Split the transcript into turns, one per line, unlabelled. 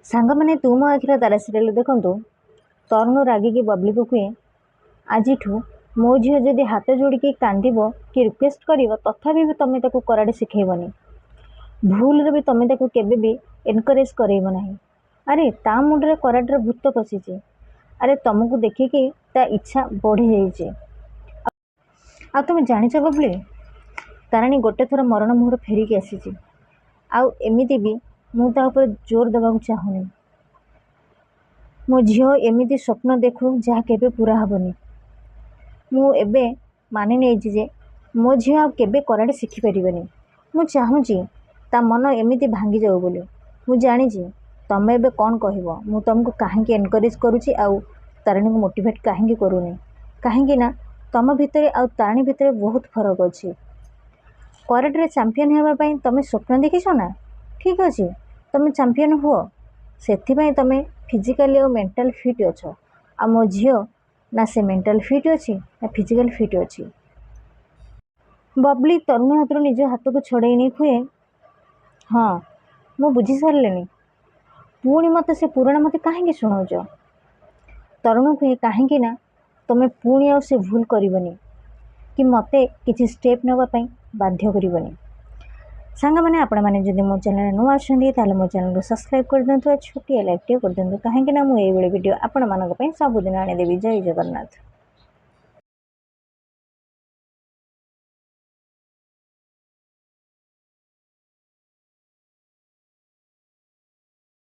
सांगमाने तू मो आखिर तारा सीरियल देखु तरुण रागिकी बबली को कहे आज मो झील जदि हाथ जोड़िकी कांदब कि रिक्वेस्ट कर तथापि भी तुम्हें ताको कराटे शिखेबनी भूल भी तुम्हें ताको केबे भी एनकरेज करेब ना। अरे ता मुंडे कराटेर भूत पशिचे। अरे तुमको देखिकी ता इच्छा बढ़ी जाइए। आ तुम जानिच बबली ताराणी गोटे थर मरण मुहर फेरिकी आसी आमती भी मुझे जोर देवा चाहूनी। मो झील एमती स्वप्न देखू जहाँ केबे पूरा हेबनी। मु एबे मानि नहीं जे मो झील आ केबे कराटे शिखी पारिबनी। मु चाहूँगी ता मन एमती भांगी जाऊ बोली। मु जानी तमें एबे कौन कहब मु तुमको कहीं एनकरेज करुच्ची आउ तारिणी को मोटिवेट कहीं करूनी कहीं ना तुम भितर आउ तारिणी भितर बहुत फरक अच्छी। कराटे चैंपियन होगापाई तुम स्वप्न देखीछ ना ठीक अच्छे तुम चैंपियन हुओ से तुम फिजिकली और मेंटल फिट अच्छ। आ मो झील ना से मेंटल फिट अच्छी ना फिजिकल फिट अच्छी। बबली तरुण हाथ निज हाथ को छड़े नहीं हुए हाँ मु बुझी सारे पुणी मत से पुराणा मत कहीं शुणाऊच। तरुण कहे कहीं ना तुम पुणी आ से भूल करनी कि मते किसी स्टेप नापी बाध्य करनी। सांग मैंने आपण मैंने जब मो चैनल नुआ अच्छा मो चैनल को सब्सक्राइब कर दिंतु छोटी लाइक कर दिंतु कहीं मुझे वीडियो आपण मानी सबुदिन आनीदेवी। जय जगन्नाथ।